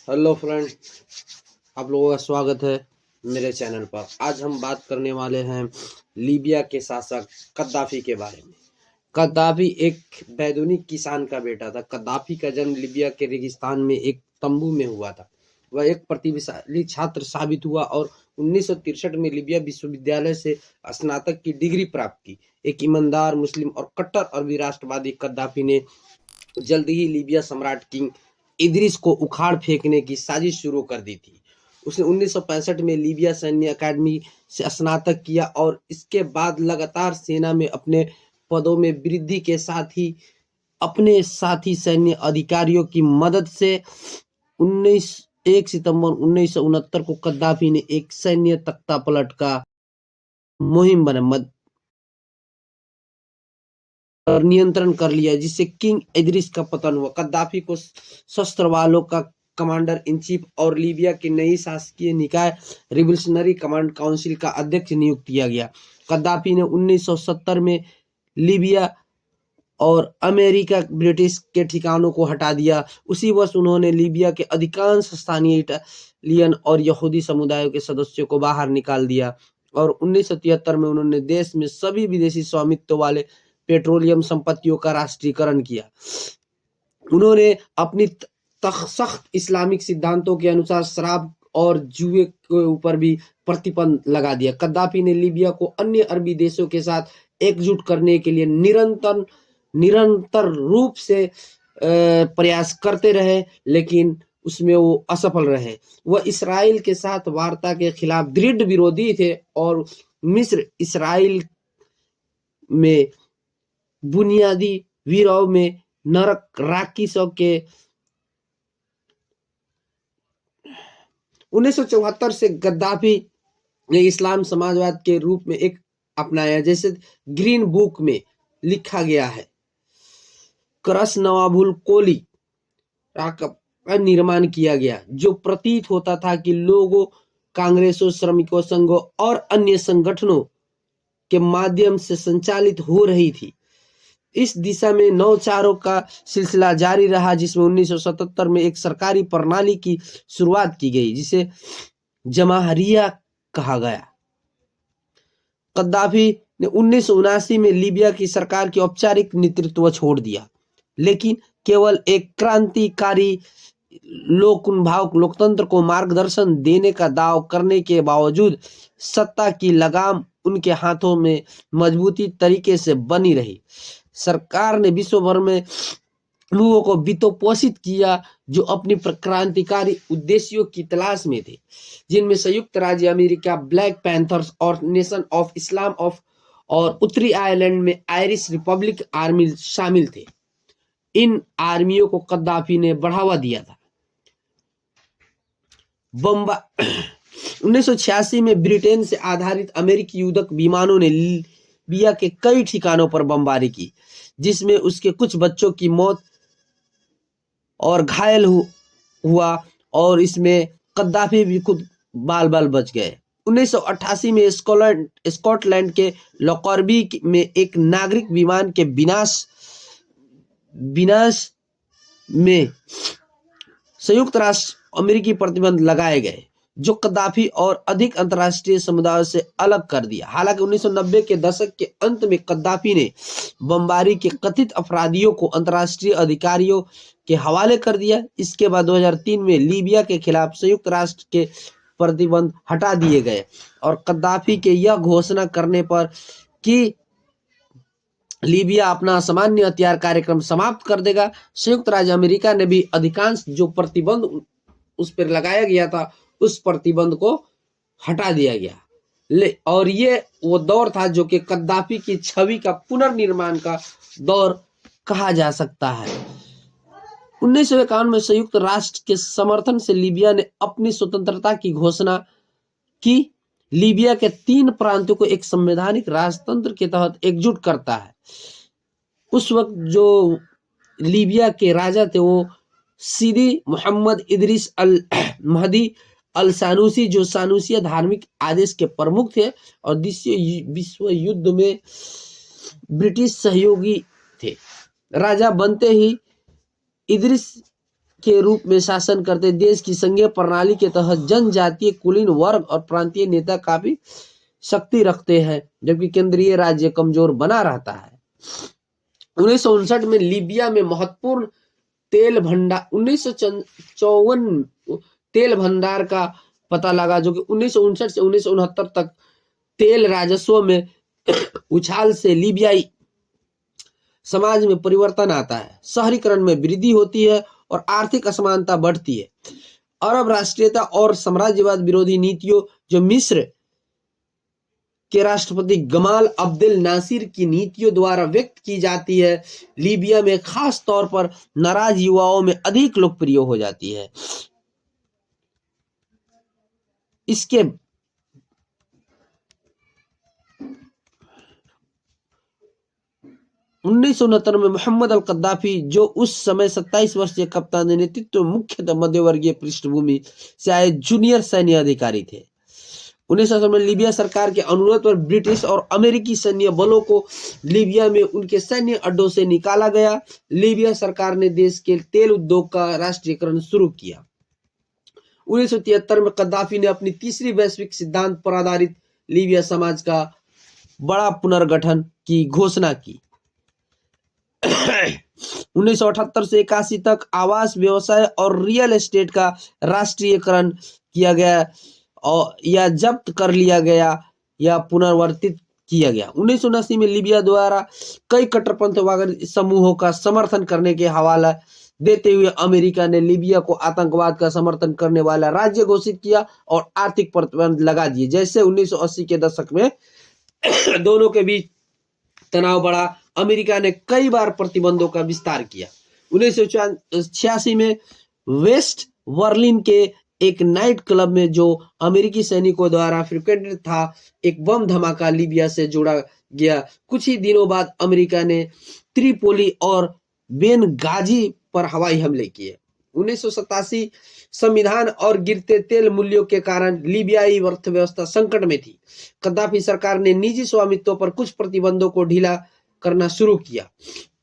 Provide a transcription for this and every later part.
Hello friend, आप लोगों का स्वागत है मेरे चैनल पर। आज हम बात करने वाले हैं लीबिया के शासक कद्दाफी के बारे में। कद्दाफी एक बैदूनी किसान का बेटा था। कद्दाफी का जन्म लीबिया के रेगिस्तान में एक तंबू में हुआ था। वह एक प्रतिभाशाली छात्र साबित हुआ और 1963 में लीबिया विश्वविद्यालय से स्नातक की डिग्री प्राप्त की। एक ईमानदार मुस्लिम और कट्टर अरबी राष्ट्रवादी कद्दाफी ने जल्द ही लीबिया सम्राट किंग इदरिस को उखाड़ फेंकने की साजिश शुरू कर दी थी। उसने 1965 में लीबिया सैन्य अकादमी से स्नातक किया और इसके बाद लगातार सेना में अपने पदों में वृद्धि के साथ ही अपने साथी सैन्य अधिकारियों की मदद से 1 सितंबर 1969 को कद्दाफी ने एक सैन्य तख्तापलट का मुहिम बना और नियंत्रण कर लिया, जिससे किंग इदरिस का पतन हुआ। कद्दाफी को शस्त्र वालों का कमांडर इन चीफ और लीबिया की नई शासकीय निकाय रिवोल्यूशनरी कमांड काउंसिल का अध्यक्ष नियुक्त किया गया। कद्दाफी ने 1970 में लीबिया और अमेरिका ब्रिटिश के ठिकानों को हटा दिया। उसी वर्ष उन्होंने लीबिया के अधिकांश स्थानीय इटालियन और यहूदी समुदायों के सदस्यों को बाहर निकाल दिया और 1973 में उन्होंने देश में सभी विदेशी स्वामित्व वाले पेट्रोलियम संपत्तियों का राष्ट्रीयकरण किया। उन्होंने अपनी सख्त इस्लामिक सिद्धांतों के अनुसार शराब और जुए के ऊपर भी प्रतिबंध लगा दिया। कद्दाफी ने लीबिया को अन्य अरबी देशों के साथ एकजुट करने के लिए निरंतर रूप से प्रयास करते रहे, लेकिन उसमें वो असफल रहे। वह इसराइल के साथ वार्ता के खिलाफ दृढ़ विरोधी थे और मिस्र इसराइल में बुनियादी विरोध में नरक राकिसों के 1974 से गद्दाफी ने इस्लाम समाजवाद के रूप में एक अपनाया, जैसे ग्रीन बुक में लिखा गया है। क्रस नवाबुल कोली का निर्माण किया गया, जो प्रतीत होता था कि लोगों, कांग्रेसों, श्रमिकों संघों और अन्य संगठनों के माध्यम से संचालित हो रही थी। इस दिशा में नौचारों का सिलसिला जारी रहा, जिसमें 1977 में एक सरकारी प्रणाली की शुरुआत की गई, जिसे जमाहरिया कहा गया। कद्दाफी ने 1979 में लीबिया की सरकार की औपचारिक नेतृत्व छोड़ दिया, लेकिन केवल एक क्रांतिकारी लोकतंत्र को मार्गदर्शन देने का दावा करने के बावजूद सत्ता की लगाम उनके हाथों में मजबूती तरीके से बनी रही। सरकार ने विश्व भर में लोगों को वित्तपोषित किया जो अपनी क्रांतिकारी उद्देश्यों की तलाश में थे, जिनमें संयुक्त राज्य अमेरिका, ब्लैक पैंथर्स और नेशन ऑफ इस्लाम और उत्तरी आयरलैंड में आयरिश रिपब्लिक आर्मी शामिल थे। इन आर्मियों को कद्दाफी ने बढ़ावा दिया था। 1986 में ब्रिटेन से आधारित अमेरिकी युद्धक विमानों ने लीबिया के कई ठिकानों पर बमबारी की, जिसमें उसके कुछ बच्चों की मौत और घायल हुआ और इसमें कद्दाफी भी खुद बाल बच गए। 1988 में स्कॉटलैंड के लॉकरबी में एक नागरिक विमान के विनाश में संयुक्त राष्ट्र अमेरिकी प्रतिबंध लगाए गए, जो कद्दाफी और अधिक अंतर्राष्ट्रीय समुदाय से अलग कर दिया। हालांकि 1990 के दशक के अंत में कद्दाफी ने बमबारी के कथित अपराधियों को अंतर्राष्ट्रीय अधिकारियों के हवाले कर दिया। इसके बाद 2003 में लीबिया के खिलाफ संयुक्त राष्ट्र के प्रतिबंध हटा दिए गए और कद्दाफी के यह घोषणा करने पर कि लीबिया अपना सामान्य हथियार कार्यक्रम समाप्त कर देगा, संयुक्त राज्य अमेरिका ने भी अधिकांश जो प्रतिबंध उस पर लगाया गया था, उस प्रतिबंध को हटा दिया गया। और ये वो दौर था जो कि कद्दाफी की छवि का पुनर्निर्माण का दौर कहा जा सकता है। 1951 में संयुक्त राष्ट्र के समर्थन से लीबिया ने अपनी स्वतंत्रता की घोषणा की। लीबिया के 3 प्रांतों को एक संवैधानिक राजतंत्र के तहत एकजुट करता है। उस वक्त जो लीबिया के राजा थे वो सीदी मोहम्मद इदरिस अल महदी अल सानूसी, जो सानूसिया धार्मिक आदेश के प्रमुख थे और द्वितीय विश्व युद्ध में ब्रिटिश सहयोगी थे। राजा बनते ही इदरिस के रूप में शासन करते देश की संघीय प्रणाली के तहत जनजातीय कुलीन वर्ग और प्रांतीय नेता काफी शक्ति रखते हैं, जबकि केंद्रीय राज्य कमजोर बना रहता है। 1959 में लीबिया में महत्वपूर्ण तेल भंडार 1954 तेल भंडार का पता लगा, जो कि 1959 से 1969 तक तेल राजस्व में उछाल से लीबियाई समाज में परिवर्तन आता है, शहरीकरण में वृद्धि होती है और आर्थिक असमानता बढ़ती है। अरब राष्ट्रीयता और साम्राज्यवाद विरोधी नीतियों जो मिस्र के राष्ट्रपति गमाल अब्देल नासिर की नीतियों द्वारा व्यक्त की जाती है, लीबिया में खास तौर पर नाराज युवाओं में अधिक लोकप्रिय हो जाती है। इसके 1969 में मोहम्मद अल कद्दाफी, जो उस समय 27 वर्षीय कप्तान नेतृत्व मुख्यतः मध्यवर्गीय पृष्ठभूमि से आए जूनियर सैन्य अधिकारी थे। 1970 में लीबिया सरकार के अनुरोध पर ब्रिटिश और अमेरिकी सैन्य बलों को लीबिया में उनके सैन्य अड्डों से निकाला गया। लीबिया सरकार ने देश के तेल उद्योग का राष्ट्रीयकरण शुरू किया। 1973 में कद्दाफी ने अपनी तीसरी वैश्विक सिद्धांत पर आधारित लीबिया समाज का बड़ा पुनर्गठन की घोषणा की। 1978 से 81 तक आवास, व्यवसाय और रियल एस्टेट का राष्ट्रीयकरण किया गया और या जब्त कर लिया गया या पुनर्वर्तित किया गया। 1979 में लीबिया द्वारा कई कट्टरपंथी समूहों का समर्थन करने के हवाला देते हुए अमेरिका ने लीबिया को आतंकवाद का समर्थन करने वाला राज्य घोषित किया और आर्थिक प्रतिबंध लगा दिए। जैसे 1980 के दशक में दोनों के बीच तनाव बढ़ा, अमेरिका ने कई बार प्रतिबंधों का विस्तार किया। 1986 में वेस्ट बर्लिन के एक नाइट क्लब में जो अमेरिकी सैनिकों द्वारा फ्रिक्वेंटेड था, एक बम धमाका लीबिया से जोड़ा गया। कुछ ही दिनों बाद अमेरिका ने त्रिपोली और बेनगाजी पर हवाई हमले किए। 1987 संविधान और गिरते तेल मूल्यों के कारण लीबियाई अर्थव्यवस्था संकट में थी। कद्दाफी सरकार ने निजी स्वामित्व पर कुछ प्रतिबंधों को ढीला करना शुरू किया।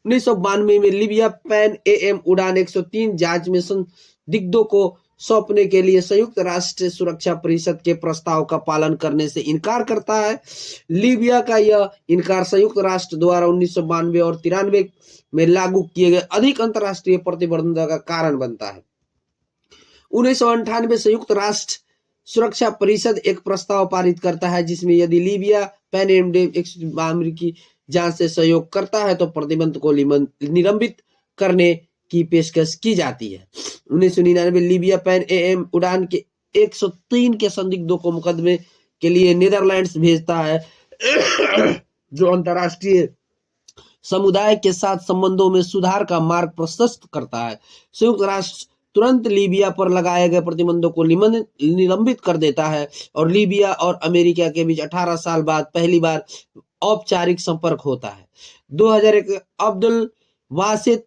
1992 में लीबिया पैन AM उड़ान 103 जहाज में संदिग्धों को सौंपने के लिए संयुक्त राष्ट्र सुरक्षा परिषद के प्रस्ताव का पालन करने से इनकार करता है। लीबिया का यह इनकार संयुक्त राष्ट्र द्वारा 1992 और 93 में लागू किए गए अधिक अंतर्राष्ट्रीय प्रतिबंधों का कारण बनता है। 1998 संयुक्त राष्ट्र सुरक्षा परिषद एक प्रस्ताव पारित करता है जिसमें यदि लीबिया पैन AM अमेरिकी जांच से सहयोग करता है तो प्रतिबंध को निलंबित करने की पेशकश की जाती है। 1999 लीबिया पैन AM उड़ान के 103 के संदिग्धों को मुकदमे के लिए नीदरलैंड्स भेजता है, जो अंतर्राष्ट्रीय समुदाय के साथ संबंधों में सुधार का मार्ग प्रशस्त करता है। संयुक्त राष्ट्र तुरंत लीबिया पर लगाए गए प्रतिबंधों को निलंबित कर देता है और लीबिया और अमेरिका के बीच 18 साल बाद पहली बार औपचारिक संपर्क होता है। 2001 अब्दुल वासित